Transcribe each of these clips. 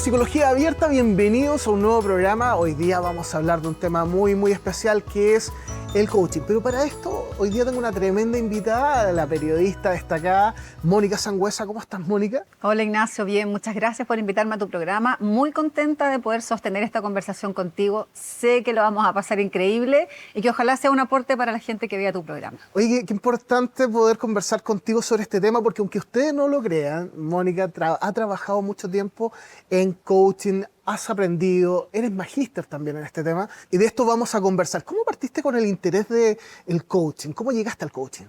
Psicología Abierta, bienvenidos a un nuevo programa. Hoy día vamos a hablar de un tema muy especial que es el coaching. Pero para esto, hoy día tengo una tremenda invitada, la periodista destacada, Mónica Sangüesa. ¿Cómo estás, Mónica? Hola, Ignacio, bien, muchas gracias por invitarme a tu programa. Muy contenta de poder sostener esta conversación contigo. Sé que lo vamos a pasar increíble y que ojalá sea un aporte para la gente que vea tu programa. Oye, qué importante poder conversar contigo sobre este tema, porque aunque ustedes no lo crean, Mónica ha trabajado mucho tiempo en coaching, has aprendido, eres magíster también en este tema, y de esto vamos a conversar. ¿Cómo partiste con el interés del coaching? ¿Cómo llegaste al coaching?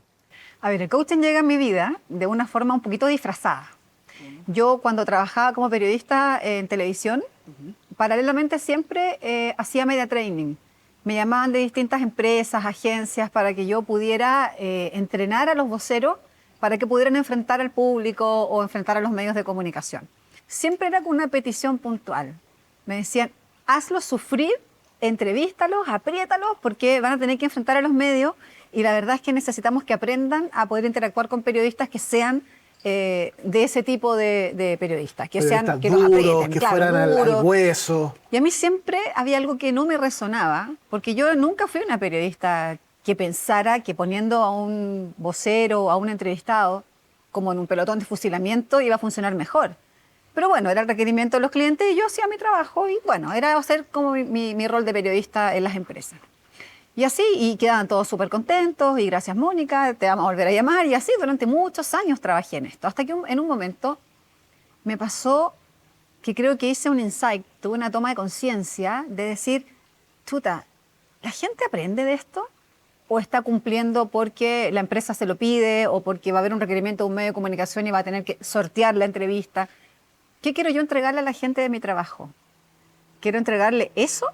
A ver, el coaching llega a mi vida de una forma un poquito disfrazada. Yo cuando trabajaba como periodista en televisión, paralelamente siempre hacía media training. Me llamaban de distintas empresas, agencias, para que yo pudiera entrenar a los voceros para que pudieran enfrentar al público o enfrentar a los medios de comunicación. Siempre era con una petición puntual. Me decían, hazlos sufrir, entrevístalos, apriétalos, porque van a tener que enfrentar a los medios y la verdad es que necesitamos que aprendan a poder interactuar con periodistas que sean de ese tipo de periodistas, que sean, que duros, los aprieten, que claro, fueran al hueso. Y a mí siempre había algo que no me resonaba, porque yo nunca fui una periodista que pensara que poniendo a un vocero o a un entrevistado como en un pelotón de fusilamiento iba a funcionar mejor. Pero bueno, era el requerimiento de los clientes y yo hacía mi trabajo y bueno, era hacer como mi rol de periodista en las empresas. Y así, y quedaban todos súper contentos y gracias Mónica, te vamos a volver a llamar y así durante muchos años trabajé en esto. Hasta que en un momento me pasó que creo que hice un insight, tuve una toma de conciencia de decir, chuta, ¿la gente aprende de esto? ¿O está cumpliendo porque la empresa se lo pide o porque va a haber un requerimiento de un medio de comunicación y va a tener que sortear la entrevista? ¿Qué quiero yo entregarle a la gente de mi trabajo? ¿Quiero entregarle eso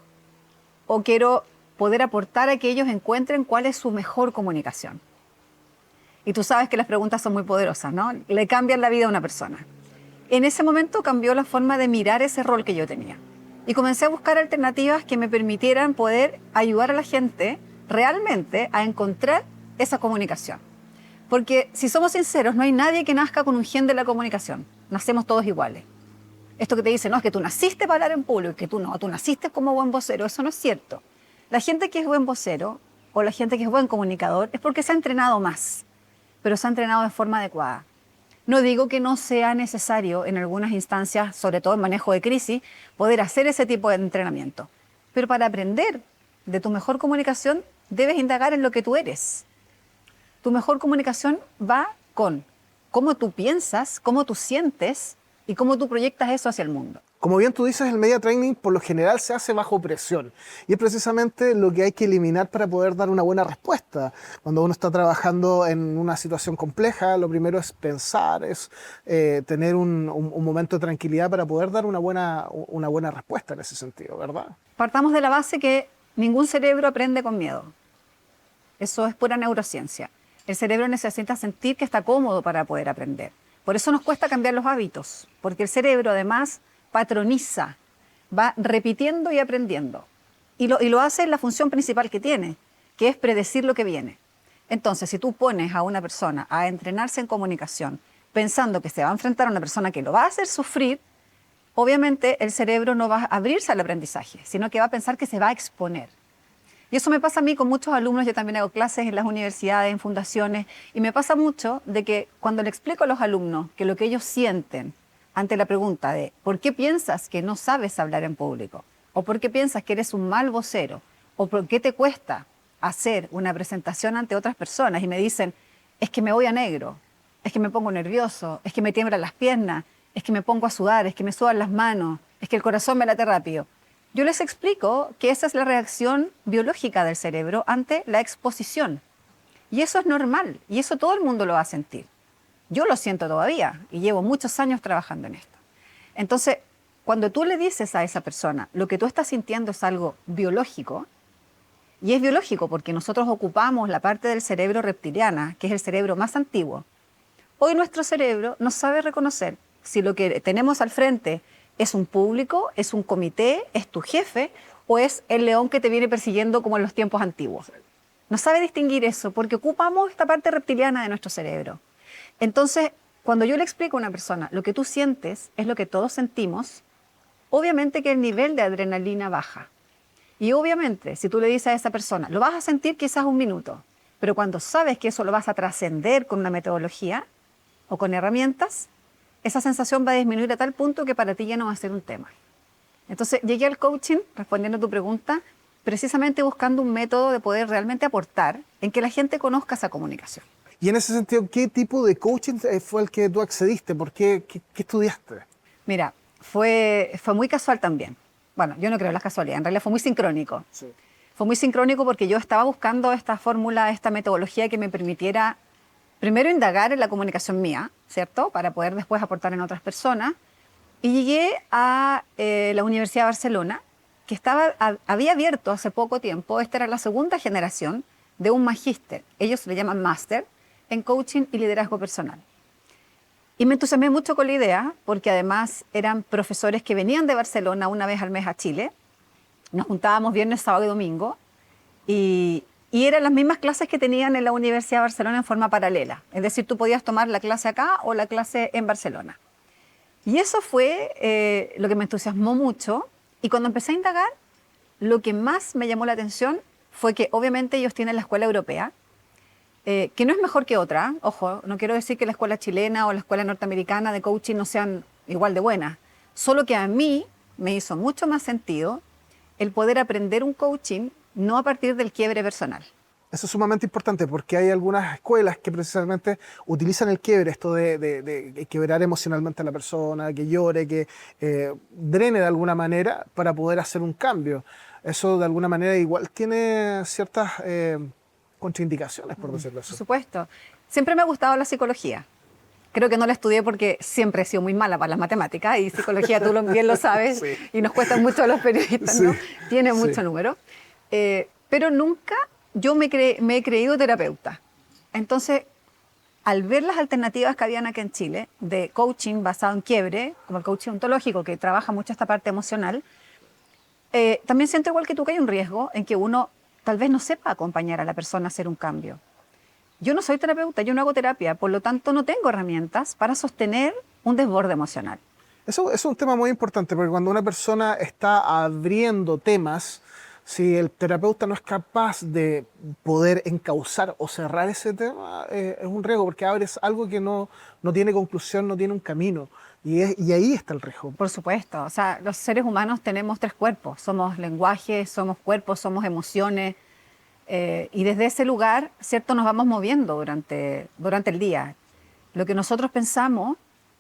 o quiero poder aportar a que ellos encuentren cuál es su mejor comunicación? Y tú sabes que las preguntas son muy poderosas, ¿no? Le cambian la vida a una persona. En ese momento cambió la forma de mirar ese rol que yo tenía. Y comencé a buscar alternativas que me permitieran poder ayudar a la gente realmente a encontrar esa comunicación. Porque si somos sinceros, no hay nadie que nazca con un gen de la comunicación. Nacemos todos iguales. Esto que te dicen, no, es que tú naciste para hablar en público, que tú no, tú naciste como buen vocero, eso no es cierto. La gente que es buen vocero o la gente que es buen comunicador es porque se ha entrenado más, pero se ha entrenado de forma adecuada. No digo que no sea necesario en algunas instancias, sobre todo en manejo de crisis, poder hacer ese tipo de entrenamiento. Pero para aprender de tu mejor comunicación, debes indagar en lo que tú eres. Tu mejor comunicación va con cómo tú piensas, cómo tú sientes y cómo tú proyectas eso hacia el mundo. Como bien tú dices, el media training por lo general se hace bajo presión y es precisamente lo que hay que eliminar para poder dar una buena respuesta. Cuando uno está trabajando en una situación compleja, lo primero es pensar, es tener un momento de tranquilidad para poder dar una buena respuesta en ese sentido, ¿verdad? Partamos de la base que ningún cerebro aprende con miedo. Eso es pura neurociencia. El cerebro necesita sentir que está cómodo para poder aprender. Por eso nos cuesta cambiar los hábitos, porque el cerebro además patroniza, va repitiendo y aprendiendo. Y lo hace en la función principal que tiene, que es predecir lo que viene. Entonces, si tú pones a una persona a entrenarse en comunicación pensando que se va a enfrentar a una persona que lo va a hacer sufrir, obviamente el cerebro no va a abrirse al aprendizaje, sino que va a pensar que se va a exponer. Y eso me pasa a mí con muchos alumnos, yo también hago clases en las universidades, en fundaciones, y me pasa mucho de que cuando le explico a los alumnos que lo que ellos sienten ante la pregunta de ¿por qué piensas que no sabes hablar en público? ¿O por qué piensas que eres un mal vocero? ¿O por qué te cuesta hacer una presentación ante otras personas? Y me dicen, es que me voy a negro, es que me pongo nervioso, es que me tiemblan las piernas, es que me pongo a sudar, es que me sudan las manos, es que el corazón me late rápido. Yo les explico que esa es la reacción biológica del cerebro ante la exposición. Y eso es normal, y eso todo el mundo lo va a sentir. Yo lo siento todavía, y llevo muchos años trabajando en esto. Entonces, cuando tú le dices a esa persona, lo que tú estás sintiendo es algo biológico, y es biológico porque nosotros ocupamos la parte del cerebro reptiliana, que es el cerebro más antiguo. Hoy nuestro cerebro no sabe reconocer si lo que tenemos al frente es un público, es un comité, es tu jefe o es el león que te viene persiguiendo como en los tiempos antiguos. No sabe distinguir eso porque ocupamos esta parte reptiliana de nuestro cerebro. Entonces, cuando yo le explico a una persona lo que tú sientes es lo que todos sentimos, obviamente que el nivel de adrenalina baja. Y obviamente, si tú le dices a esa persona, lo vas a sentir quizás un minuto, pero cuando sabes que eso lo vas a trascender con una metodología o con herramientas, esa sensación va a disminuir a tal punto que para ti ya no va a ser un tema. Entonces, llegué al coaching, respondiendo a tu pregunta, precisamente buscando un método de poder realmente aportar en que la gente conozca esa comunicación. Y en ese sentido, ¿qué tipo de coaching fue el que tú accediste? ¿Por qué? ¿Qué estudiaste? Mira, fue muy casual también. Bueno, yo no creo en las casualidades, en realidad fue muy sincrónico. Sí. Fue muy sincrónico porque yo estaba buscando esta fórmula, esta metodología que me permitiera primero indagar en la comunicación mía, ¿cierto? Para poder después aportar en otras personas. Y llegué a la Universidad de Barcelona, que había abierto hace poco tiempo, esta era la segunda generación de un magíster, ellos le llaman máster, en coaching y liderazgo personal. Y me entusiasmé mucho con la idea, porque además eran profesores que venían de Barcelona una vez al mes a Chile, nos juntábamos viernes, sábado y domingo, y eran las mismas clases que tenían en la Universidad de Barcelona en forma paralela, es decir, tú podías tomar la clase acá o la clase en Barcelona. Y eso fue lo que me entusiasmó mucho. Y cuando empecé a indagar, lo que más me llamó la atención fue que obviamente ellos tienen la escuela europea, que no es mejor que otra. Ojo, no quiero decir que la escuela chilena o la escuela norteamericana de coaching no sean igual de buenas. Solo que a mí me hizo mucho más sentido el poder aprender un coaching no a partir del quiebre personal. Eso es sumamente importante porque hay algunas escuelas que precisamente utilizan el quiebre, esto de quebrar emocionalmente a la persona, que llore, que drene de alguna manera para poder hacer un cambio. Eso de alguna manera igual tiene ciertas contraindicaciones, por decirlo así. Por supuesto. Siempre me ha gustado la psicología. Creo que no la estudié porque siempre he sido muy mala para las matemáticas y psicología tú bien lo sabes, Sí. y nos cuesta mucho a los periodistas, ¿no? Sí. Tiene Sí. mucho número. Pero nunca yo me he creído terapeuta. Entonces, al ver las alternativas que habían aquí en Chile de coaching basado en quiebre, como el coaching ontológico, que trabaja mucho esta parte emocional, también siento igual que tú que hay un riesgo en que uno tal vez no sepa acompañar a la persona a hacer un cambio. Yo no soy terapeuta, yo no hago terapia, por lo tanto no tengo herramientas para sostener un desborde emocional. Eso es un tema muy importante porque cuando una persona está abriendo temas, si el terapeuta no es capaz de poder encauzar o cerrar ese tema, es un riesgo porque abres algo que no tiene conclusión, no tiene un camino. Y ahí está el riesgo. Por supuesto, o sea, los seres humanos tenemos 3 cuerpos, somos lenguaje, somos cuerpos, somos emociones, y desde ese lugar, ¿cierto?, nos vamos moviendo durante el día. Lo que nosotros pensamos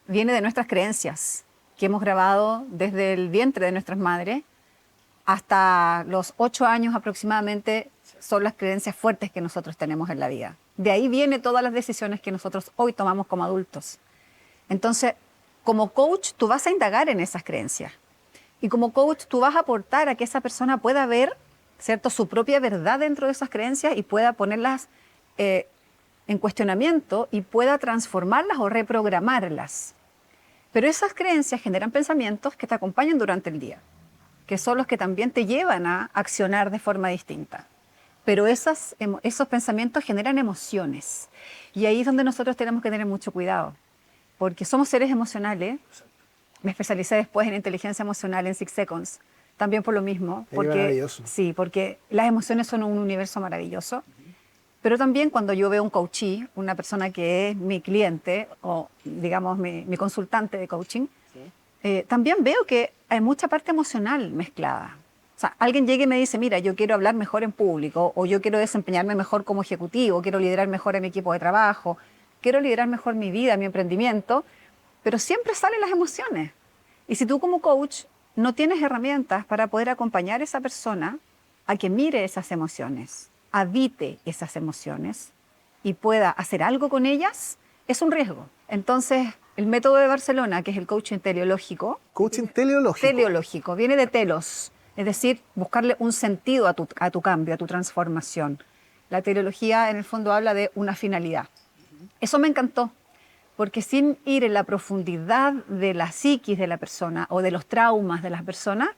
viene de nuestras creencias, que hemos grabado desde el vientre de nuestras madres hasta los 8 años aproximadamente, son las creencias fuertes que nosotros tenemos en la vida. De ahí vienen todas las decisiones que nosotros hoy tomamos como adultos. Entonces, como coach, tú vas a indagar en esas creencias. Y como coach, tú vas a aportar a que esa persona pueda ver, ¿cierto?, su propia verdad dentro de esas creencias y pueda ponerlas en cuestionamiento y pueda transformarlas o reprogramarlas. Pero esas creencias generan pensamientos que te acompañan durante el día, que son los que también te llevan a accionar de forma distinta. Pero esos pensamientos generan emociones. Y ahí es donde nosotros tenemos que tener mucho cuidado, porque somos seres emocionales. Me especialicé después en inteligencia emocional en 6 Seconds, también por lo mismo. Maravilloso. Sí, porque las emociones son un universo maravilloso. Pero también cuando yo veo un coachee, una persona que es mi cliente o, digamos, mi consultante de coaching, también veo que hay mucha parte emocional mezclada. O sea, alguien llega y me dice, mira, yo quiero hablar mejor en público, o yo quiero desempeñarme mejor como ejecutivo, quiero liderar mejor a mi equipo de trabajo, quiero liderar mejor mi vida, mi emprendimiento, pero siempre salen las emociones. Y si tú como coach no tienes herramientas para poder acompañar a esa persona a que mire esas emociones, habite esas emociones y pueda hacer algo con ellas, es un riesgo. Entonces, el método de Barcelona, que es el coaching teleológico. Coaching teleológico. Teleológico, viene de telos, es decir, buscarle un sentido a tu cambio, a tu transformación. La teleología, en el fondo, habla de una finalidad. Eso me encantó, porque sin ir en la profundidad de la psiquis de la persona o de los traumas de las personas,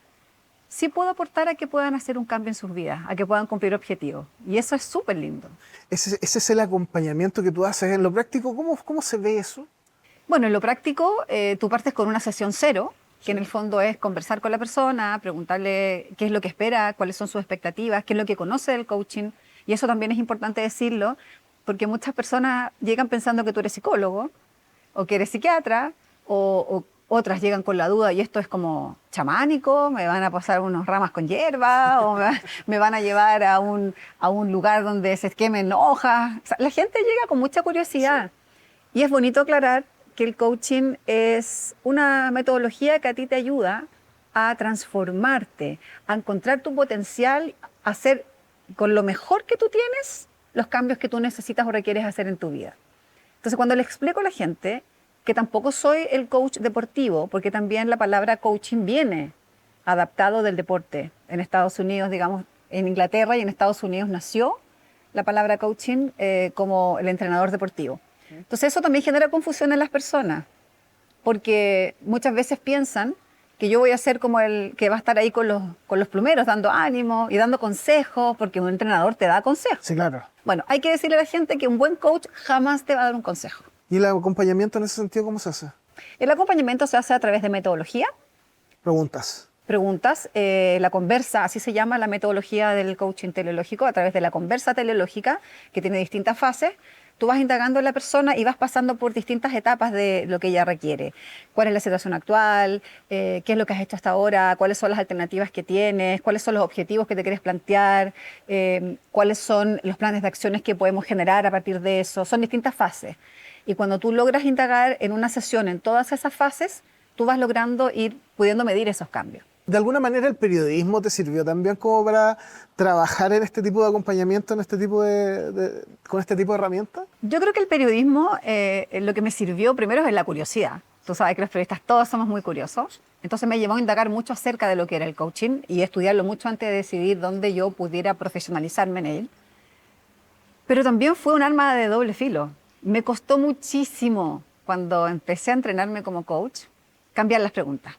sí puedo aportar a que puedan hacer un cambio en sus vidas, a que puedan cumplir objetivos. Y eso es súper lindo. Ese es el acompañamiento que tú haces en lo práctico. ¿Cómo se ve eso? Bueno, en lo práctico, tú partes con una sesión 0, que en el fondo es conversar con la persona, preguntarle qué es lo que espera, cuáles son sus expectativas, qué es lo que conoce del coaching. Y eso también es importante decirlo, porque muchas personas llegan pensando que tú eres psicólogo, o que eres psiquiatra, o otras llegan con la duda, y esto es como chamánico, me van a pasar unas ramas con hierba, o me van a llevar a un lugar donde se quemen hojas. O sea, la gente llega con mucha curiosidad. Sí. Y es bonito aclarar que el coaching es una metodología que a ti te ayuda a transformarte, a encontrar tu potencial, a hacer con lo mejor que tú tienes los cambios que tú necesitas o requieres hacer en tu vida. Entonces, cuando le explico a la gente que tampoco soy el coach deportivo, porque también la palabra coaching viene adaptado del deporte. En Estados Unidos, digamos, en Inglaterra y en Estados Unidos nació la palabra coaching como el entrenador deportivo. Entonces eso también genera confusión en las personas, porque muchas veces piensan que yo voy a ser como el que va a estar ahí con los plumeros dando ánimo y dando consejos, porque un entrenador te da consejos. Sí, claro. Bueno, hay que decirle a la gente que un buen coach jamás te va a dar un consejo. ¿Y el acompañamiento en ese sentido cómo se hace? El acompañamiento se hace a través de metodología. Preguntas. La conversa, así se llama la metodología del coaching teleológico, a través de la conversa teleológica, que tiene distintas fases. Tú vas indagando en la persona y vas pasando por distintas etapas de lo que ella requiere. ¿Cuál es la situación actual? ¿Qué es lo que has hecho hasta ahora? ¿Cuáles son las alternativas que tienes? ¿Cuáles son los objetivos que te quieres plantear? ¿Cuáles son los planes de acciones que podemos generar a partir de eso? Son distintas fases. Y cuando tú logras indagar en una sesión en todas esas fases, tú vas logrando ir pudiendo medir esos cambios. ¿De alguna manera el periodismo te sirvió también como para trabajar en este tipo de acompañamiento, en este tipo con este tipo de herramientas? Yo creo que el periodismo, lo que me sirvió primero es la curiosidad. Tú sabes que los periodistas todos somos muy curiosos. Entonces me llevó a indagar mucho acerca de lo que era el coaching y estudiarlo mucho antes de decidir dónde yo pudiera profesionalizarme en él. Pero también fue un arma de doble filo. Me costó muchísimo cuando empecé a entrenarme como coach cambiar las preguntas.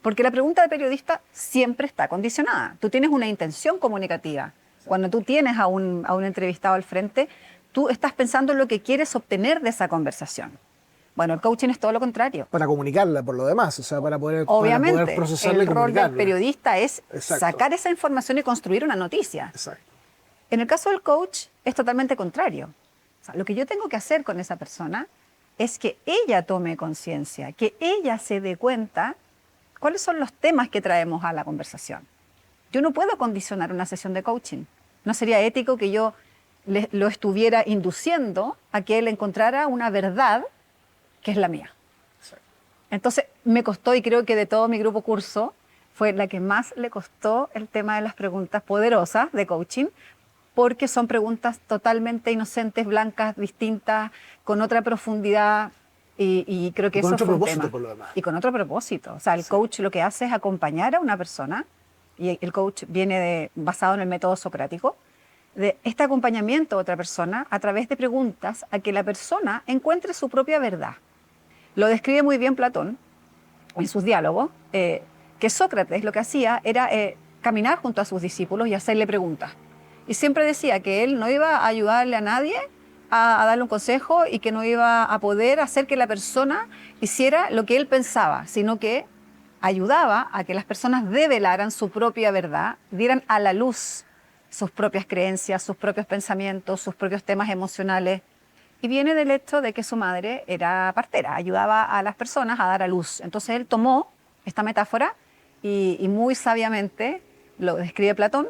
Porque la pregunta del periodista siempre está condicionada. Tú tienes una intención comunicativa. Cuando tú tienes a un entrevistado al frente, tú estás pensando en lo que quieres obtener de esa conversación. Bueno, el coaching es todo lo contrario. Para comunicarla, por lo demás, o sea, para poder el procesarla y comunicarla. rol del periodista es Exacto. sacar esa información y construir una noticia. Exacto. En el caso del coach es totalmente contrario. O sea, lo que yo tengo que hacer con esa persona es que ella tome conciencia, que ella se dé cuenta cuáles son los temas que traemos a la conversación. Yo no puedo condicionar una sesión de coaching. No sería ético que yo lo estuviera induciendo a que él encontrara una verdad que es la mía. Entonces me costó, y creo que de todo mi grupo curso, fue la que más le costó el tema de las preguntas poderosas de coaching, porque son preguntas totalmente inocentes, blancas, distintas, con otra profundidad. Y creo que eso fue un tema. Por lo demás. Y con otro propósito. O sea, el coach lo que hace es acompañar a una persona, y el coach viene basado en el método socrático, de este acompañamiento a otra persona a través de preguntas a que la persona encuentre su propia verdad. Lo describe muy bien Platón en sus diálogos, que Sócrates lo que hacía era caminar junto a sus discípulos y hacerle preguntas. Y siempre decía que él no iba a ayudarle a nadie a darle un consejo y que no iba a poder hacer que la persona hiciera lo que él pensaba, sino que ayudaba a que las personas develaran su propia verdad, dieran a la luz sus propias creencias, sus propios pensamientos, sus propios temas emocionales. Y viene del hecho de que su madre era partera, ayudaba a las personas a dar a luz. Entonces él tomó esta metáfora y muy sabiamente, lo describe Platón,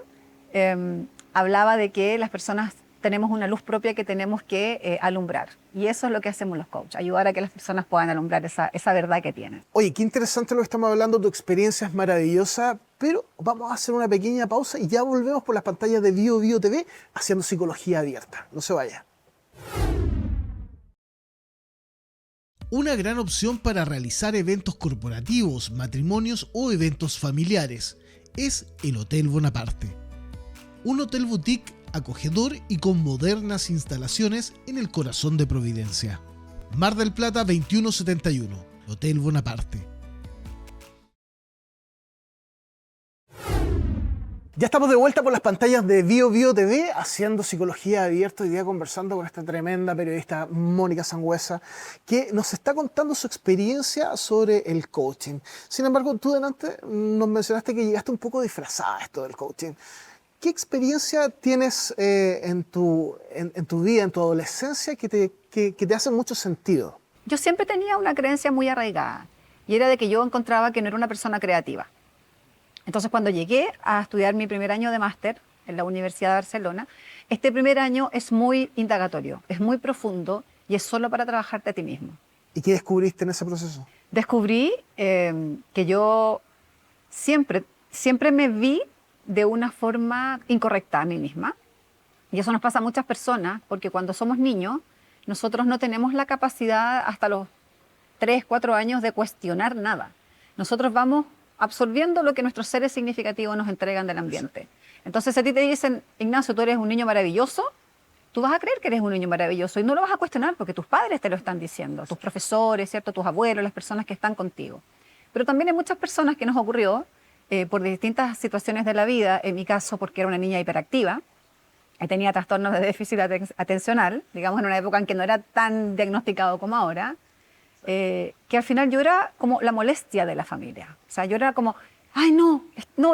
hablaba de que las personas tenemos una luz propia que tenemos que alumbrar. Y eso es lo que hacemos los coaches, ayudar a que las personas puedan alumbrar esa verdad que tienen. Oye, qué interesante lo que estamos hablando, tu experiencia es maravillosa, pero vamos a hacer una pequeña pausa y ya volvemos por las pantallas de Bio TV haciendo psicología abierta. No se vaya. Una gran opción para realizar eventos corporativos, matrimonios o eventos familiares es el Hotel Bonaparte. Un hotel boutique acogedor y con modernas instalaciones en el corazón de Providencia. Mar del Plata 2171, Hotel Bonaparte. Ya estamos de vuelta por las pantallas de Bio TV, haciendo Psicología Abierta, hoy día conversando con esta tremenda periodista Mónica Sangüesa, que nos está contando su experiencia sobre el coaching. Sin embargo, tú delante nos mencionaste que llegaste un poco disfrazada a esto del coaching. ¿Qué experiencia tienes en tu vida, en tu adolescencia, que te hace mucho sentido? Yo siempre tenía una creencia muy arraigada y era de que yo encontraba que no era una persona creativa. Entonces, cuando llegué a estudiar mi primer año de máster en la Universidad de Barcelona, este primer año es muy indagatorio, es muy profundo y es solo para trabajarte a ti mismo. ¿Y qué descubriste en ese proceso? Descubrí que yo siempre me vi de una forma incorrecta a mí misma. Y eso nos pasa a muchas personas, porque cuando somos niños, nosotros no tenemos la capacidad hasta los 3, 4 años de cuestionar nada. Nosotros vamos absorbiendo lo que nuestros seres significativos nos entregan del ambiente. Entonces, si a ti te dicen, Ignacio, tú eres un niño maravilloso, tú vas a creer que eres un niño maravilloso y no lo vas a cuestionar porque tus padres te lo están diciendo, tus profesores, ¿cierto? Tus abuelos, las personas que están contigo. Pero también hay muchas personas que nos ocurrió por distintas situaciones de la vida, en mi caso porque era una niña hiperactiva, tenía trastornos de déficit atencional, digamos en una época en que no era tan diagnosticado como ahora, que al final yo era como la molestia de la familia. O sea, yo era como, ay no,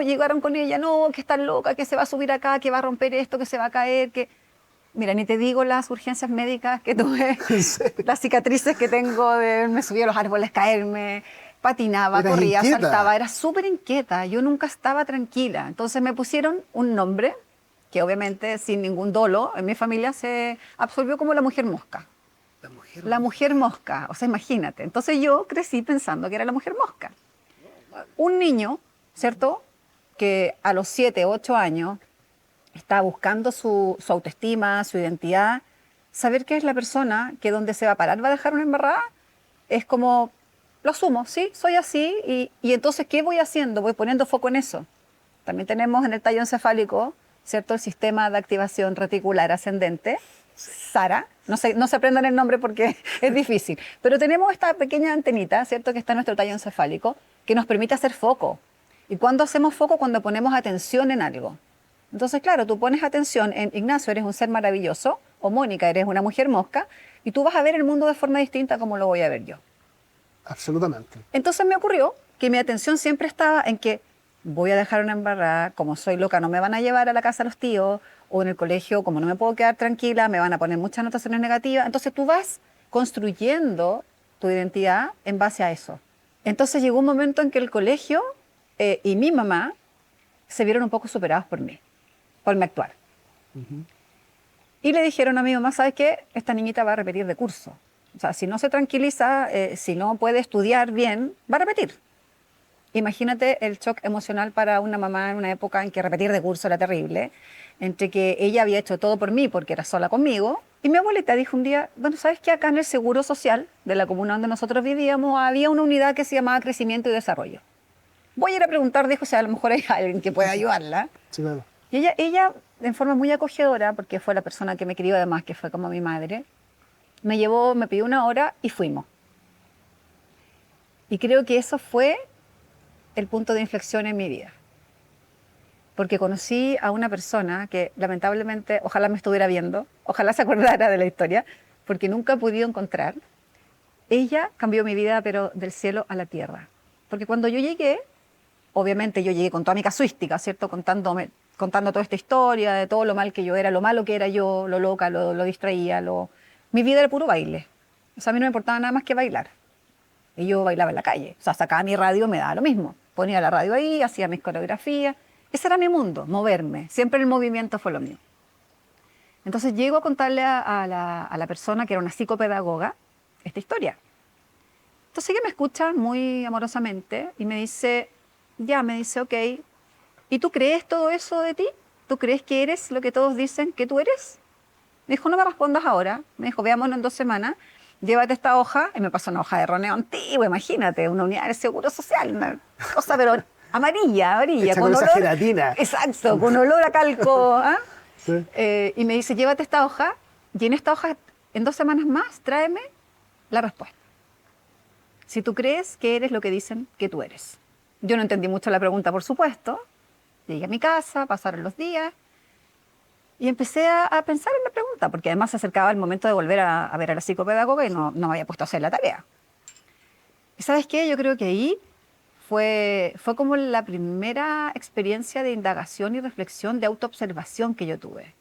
llegaron con ella, no, que está loca, que se va a subir acá, que va a romper esto, que se va a caer, que... Mira, ni te digo las urgencias médicas que tuve, las cicatrices que tengo, me subí a los árboles, caerme, patinaba, corría, saltaba, era súper inquieta, yo nunca estaba tranquila. Entonces me pusieron un nombre que obviamente sin ningún dolo en mi familia se absorbió como la mujer mosca. La mujer mosca, o sea, imagínate. Entonces yo crecí pensando que era la mujer mosca. Un niño, ¿cierto?, que a los 7, 8 años está buscando su autoestima, su identidad, saber que es la persona que donde se va a parar va a dejar una embarrada, es como, lo asumo, sí, soy así, y entonces, ¿qué voy haciendo? Voy poniendo foco en eso. También tenemos en el tallo encefálico, ¿cierto?, el sistema de activación reticular ascendente, SARA, no se aprendan el nombre porque es difícil, pero tenemos esta pequeña antenita, ¿cierto?, que está en nuestro tallo encefálico, que nos permite hacer foco. ¿Y cuándo hacemos foco? Cuando ponemos atención en algo. Entonces, claro, tú pones atención en Ignacio, eres un ser maravilloso, o Mónica, eres una mujer mosca, y tú vas a ver el mundo de forma distinta como lo voy a ver yo. Absolutamente. Entonces me ocurrió que mi atención siempre estaba en que voy a dejar una embarrada, como soy loca, no me van a llevar a la casa los tíos, o en el colegio, como no me puedo quedar tranquila, me van a poner muchas anotaciones negativas. Entonces tú vas construyendo tu identidad en base a eso. Entonces llegó un momento en que el colegio y mi mamá se vieron un poco superados por mí, por mi actuar. Y le dijeron a mi mamá, ¿sabes qué? Esta niñita va a repetir de curso. O sea, si no se tranquiliza, si no puede estudiar bien, va a repetir. Imagínate el shock emocional para una mamá en una época en que repetir de curso era terrible, entre que ella había hecho todo por mí porque era sola conmigo, y mi abuelita dijo un día, bueno, ¿sabes qué? Acá en el Seguro Social de la comuna donde nosotros vivíamos había una unidad que se llamaba Crecimiento y Desarrollo. Voy a ir a preguntar, dijo, si a lo mejor hay alguien que pueda ayudarla. Sí, claro. Y ella, en forma muy acogedora, porque fue la persona que me crió además, que fue como mi madre, me llevó, me pidió una hora y fuimos. Y creo que eso fue el punto de inflexión en mi vida. Porque conocí a una persona que lamentablemente, ojalá me estuviera viendo, ojalá se acordara de la historia, porque nunca he podido encontrar. Ella cambió mi vida, pero del cielo a la tierra. Porque cuando yo llegué, obviamente yo llegué con toda mi casuística, ¿cierto? Contando toda esta historia, de todo lo mal que yo era, lo malo que era yo, lo loca, lo distraía, mi vida era puro baile. O sea, a mí no me importaba nada más que bailar. Y yo bailaba en la calle. O sea, sacaba mi radio, me daba lo mismo. Ponía la radio ahí, hacía mis coreografías. Ese era mi mundo, moverme. Siempre el movimiento fue lo mío. Entonces llego a contarle a la persona, que era una psicopedagoga, esta historia. Entonces ella me escucha muy amorosamente y me dice, ok, ¿y tú crees todo eso de ti? ¿Tú crees que eres lo que todos dicen que tú eres? Me dijo, no me respondas ahora. Me dijo, veámonos en 2 semanas. Llévate esta hoja. Y me pasó una hoja de roneo antigua, imagínate, una unidad del Seguro Social, una cosa pero amarilla, Hecha con con esa olor, gelatina. exacto, con olor a calco. ¿Ah? Sí. Y me dice, llévate esta hoja, y en esta hoja, en 2 semanas más, tráeme la respuesta. Si tú crees que eres lo que dicen que tú eres. Yo no entendí mucho la pregunta, por supuesto, llegué a mi casa, pasaron los días y empecé a pensar en la pregunta, porque además se acercaba el momento de volver a ver a la psicopedagoga y no me había puesto a hacer la tarea. ¿Y sabes qué? Yo creo que ahí fue como la primera experiencia de indagación y reflexión, de autoobservación que yo tuve.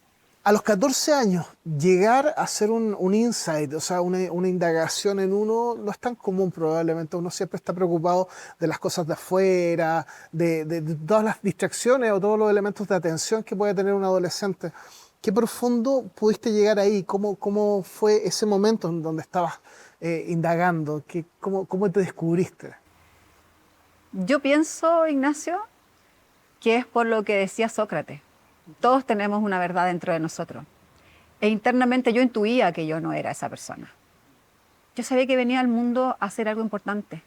A los 14 años, llegar a hacer un insight, o sea, una indagación en uno, no es tan común probablemente. Uno siempre está preocupado de las cosas de afuera, de todas las distracciones o todos los elementos de atención que puede tener un adolescente. ¿Qué profundo pudiste llegar ahí? ¿Cómo fue ese momento en donde estabas indagando? ¿Cómo te descubriste? Yo pienso, Ignacio, que es por lo que decía Sócrates. Todos tenemos una verdad dentro de nosotros. E internamente yo intuía que yo no era esa persona. Yo sabía que venía al mundo a hacer algo importante.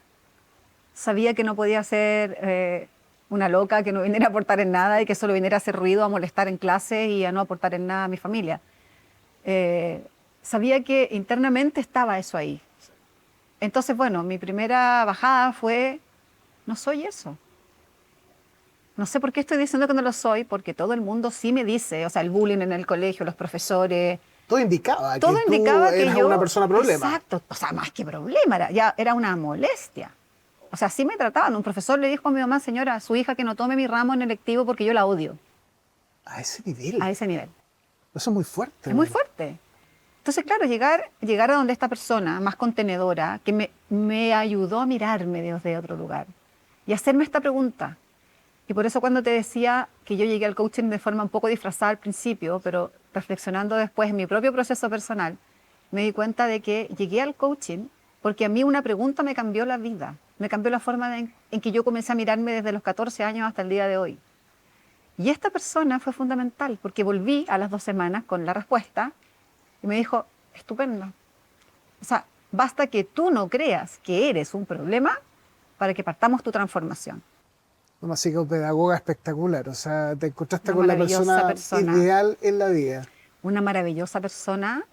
Sabía que no podía ser una loca, que no viniera a aportar en nada y que solo viniera a hacer ruido, a molestar en clase y a no aportar en nada a mi familia. Sabía que internamente estaba eso ahí. Entonces, bueno, mi primera bajada fue, no soy eso. No sé por qué estoy diciendo que no lo soy, porque todo el mundo sí me dice, o sea, el bullying en el colegio, los profesores. Todo indicaba Todo que indicaba tú que eras yo, una persona problema. exacto, o sea, más que problema, era una molestia. O sea, sí me trataban. Un profesor le dijo a mi mamá, señora, su hija que no tome mi ramo en electivo porque yo la odio. A ese nivel. A ese nivel. Eso es muy fuerte. Es muy fuerte. Entonces, claro, llegar a donde esta persona más contenedora, que me ayudó a mirarme desde otro lugar y hacerme esta pregunta. Y por eso cuando te decía que yo llegué al coaching de forma un poco disfrazada al principio, pero reflexionando después en mi propio proceso personal, me di cuenta de que llegué al coaching porque a mí una pregunta me cambió la vida, me cambió la forma en que yo comencé a mirarme desde los 14 años hasta el día de hoy. Y esta persona fue fundamental porque volví a las 2 semanas con la respuesta y me dijo, estupendo. O sea, basta que tú no creas que eres un problema para que partamos tu transformación. Una psicopedagoga espectacular, o sea, te encontraste Una con la maravillosa persona ideal en la vida. Una maravillosa persona,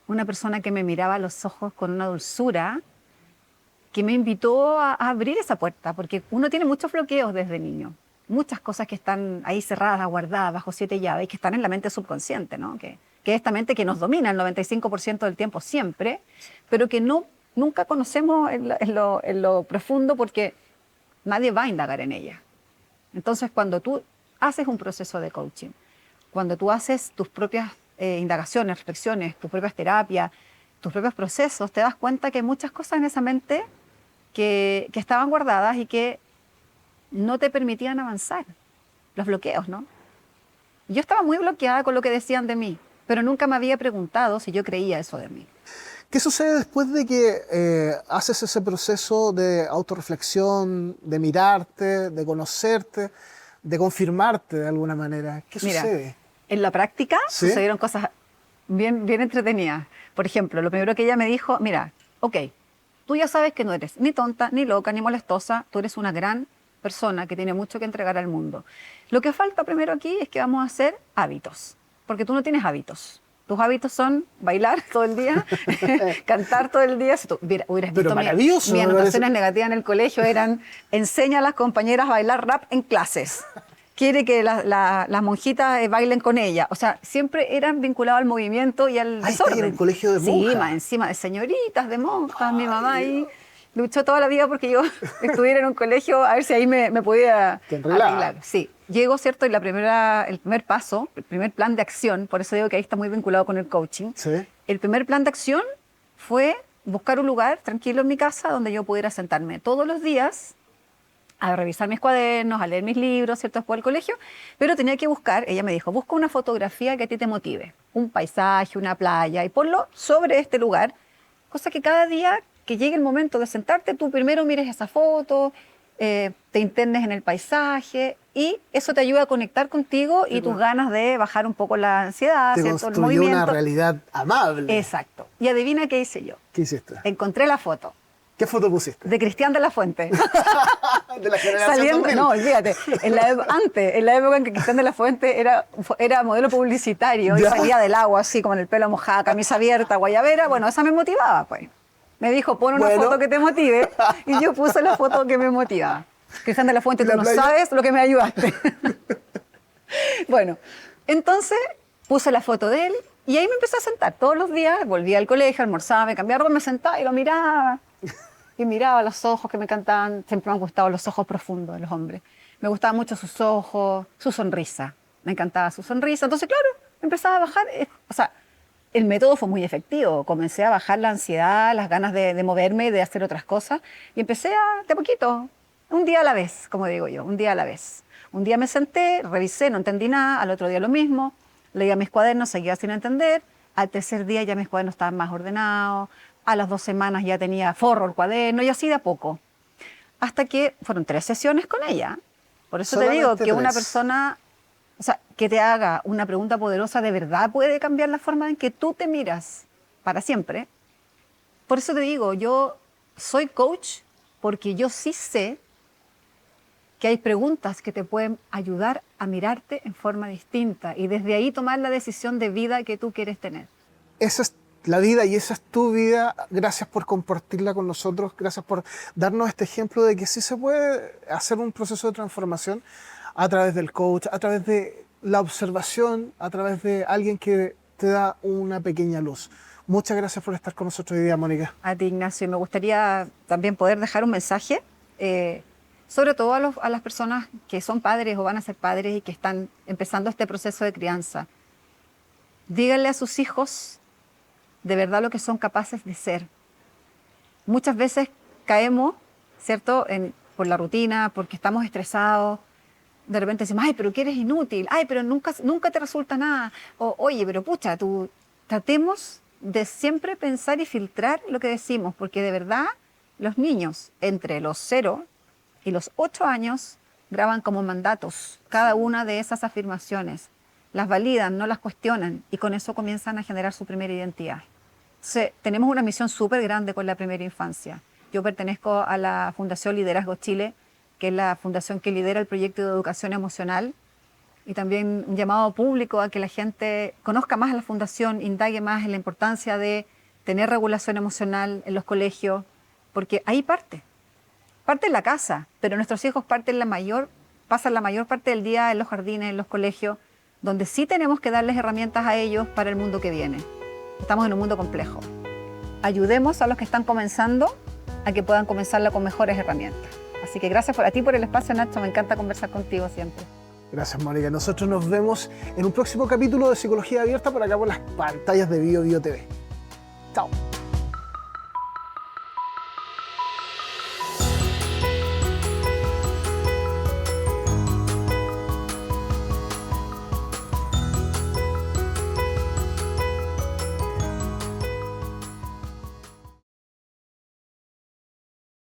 una persona que me miraba a los ojos con una dulzura, que me invitó a abrir esa puerta, porque uno tiene muchos bloqueos desde niño, muchas cosas que están ahí cerradas, guardadas bajo 7 llaves, y que están en la mente subconsciente, ¿no? Que es esta mente que nos domina el 95% del tiempo siempre, pero que nunca conocemos en lo profundo porque nadie va a indagar en ella. Entonces, cuando tú haces un proceso de coaching, cuando tú haces tus propias indagaciones, reflexiones, tus propias terapias, tus propios procesos, te das cuenta que hay muchas cosas en esa mente que estaban guardadas y que no te permitían avanzar. Los bloqueos, ¿no? Yo estaba muy bloqueada con lo que decían de mí, pero nunca me había preguntado si yo creía eso de mí. ¿Qué sucede después de que haces ese proceso de autorreflexión, de mirarte, de conocerte, de confirmarte de alguna manera? ¿Qué sucede? Mira, en la práctica sucedieron cosas bien entretenidas. Por ejemplo, lo primero que ella me dijo, mira, ok, tú ya sabes que no eres ni tonta, ni loca, ni molestosa, tú eres una gran persona que tiene mucho que entregar al mundo. Lo que falta primero aquí es que vamos a hacer hábitos, porque tú no tienes hábitos. Tus hábitos son bailar todo el día, cantar todo el día. Si tú hubieras visto mis anotaciones negativas en el colegio eran, enseña a las compañeras a bailar rap en clases. Quiere que las monjitas bailen con ella. O sea, siempre eran vinculados al movimiento y al desorden. En el colegio de monjas. Sí, más encima de señoritas, de monjas. Mi mamá ahí luchó toda la vida porque yo estuviera en un colegio a ver si ahí me podía arreglar. Sí. Llego, ¿cierto? Y el primer paso, el primer plan de acción, por eso digo que ahí está muy vinculado con el coaching. Sí. El primer plan de acción fue buscar un lugar tranquilo en mi casa donde yo pudiera sentarme todos los días a revisar mis cuadernos, a leer mis libros, ¿cierto? Después del colegio, pero tenía que buscar, ella me dijo, busca una fotografía que a ti te motive, un paisaje, una playa, y ponlo sobre este lugar, cosa que cada día que llegue el momento de sentarte, tú primero mires esa foto, te internes en el paisaje, y eso te ayuda a conectar contigo y tus ganas de bajar un poco la ansiedad, te ¿cierto? El construyó movimiento. Una realidad amable. Exacto. Y adivina qué hice yo. ¿Qué hiciste? Encontré la foto. ¿Qué foto pusiste? De Cristian de la Fuente. De la generación 2000. No, olvídate. En la época en que Cristian de la Fuente era modelo publicitario y salía del agua así, como en el pelo mojado, camisa abierta, guayabera, bueno, esa me motivaba, pues. Me dijo, pon una foto que te motive, y yo puse la foto que me motivaba. Cristian de la Fuente, tú ¿La no playa? sabes lo que me ayudaste. Bueno, entonces puse la foto de él y ahí me empecé a sentar todos los días. Volvía al colegio, almorzaba, me cambiaba, me sentaba y lo miraba. Y miraba los ojos que me encantaban. Siempre me han gustado los ojos profundos de los hombres. Me gustaban mucho sus ojos, su sonrisa. Me encantaba su sonrisa. Entonces, claro, empezaba a bajar. O sea, el método fue muy efectivo. Comencé a bajar la ansiedad, las ganas de moverme, de hacer otras cosas. Y empecé de poquito, un día a la vez, como digo yo, un día a la vez. Un día me senté, revisé, no entendí nada. Al otro día lo mismo. Leía mis cuadernos, seguía sin entender. Al tercer día ya mis cuadernos estaban más ordenados. A las 2 semanas ya tenía forro el cuaderno y así de a poco. Hasta que fueron 3 sesiones con ella. Por eso te digo Solamente que una 3. persona, o sea, que te haga una pregunta poderosa de verdad puede cambiar la forma en que tú te miras para siempre. Por eso te digo, yo soy coach porque yo sí sé que hay preguntas que te pueden ayudar a mirarte en forma distinta y desde ahí tomar la decisión de vida que tú quieres tener. Esa es la vida y esa es tu vida. Gracias por compartirla con nosotros. Gracias por darnos este ejemplo de que sí se puede hacer un proceso de transformación a través del coach, a través de la observación, a través de alguien que te da una pequeña luz. Muchas gracias por estar con nosotros hoy día, Mónica. A ti, Ignacio, y me gustaría también poder dejar un mensaje, sobre todo a las personas que son padres o van a ser padres y que están empezando este proceso de crianza. Díganle a sus hijos de verdad lo que son capaces de ser. Muchas veces caemos, ¿cierto?, por la rutina, porque estamos estresados. De repente decimos, ay, pero que eres inútil, ay, pero nunca te resulta nada. O, oye, pero pucha, tratemos de siempre pensar y filtrar lo que decimos, porque de verdad los niños entre los 0 y los 8 años graban como mandatos cada una de esas afirmaciones. Las validan, no las cuestionan y con eso comienzan a generar su primera identidad. Entonces, tenemos una misión súper grande con la primera infancia. Yo pertenezco a la Fundación Liderazgo Chile, que es la fundación que lidera el proyecto de educación emocional, y también un llamado público a que la gente conozca más a la fundación, indague más en la importancia de tener regulación emocional en los colegios, porque ahí parte en la casa, pero nuestros hijos pasan la mayor parte del día en los jardines, en los colegios, donde sí tenemos que darles herramientas a ellos para el mundo que viene. Estamos en un mundo complejo. Ayudemos a los que están comenzando a que puedan comenzarla con mejores herramientas. Así que gracias a ti por el espacio, Nacho. Me encanta conversar contigo siempre. Gracias, Mónica. Nosotros nos vemos en un próximo capítulo de Psicología Abierta por acá por las pantallas de Bio Bio TV. Chao.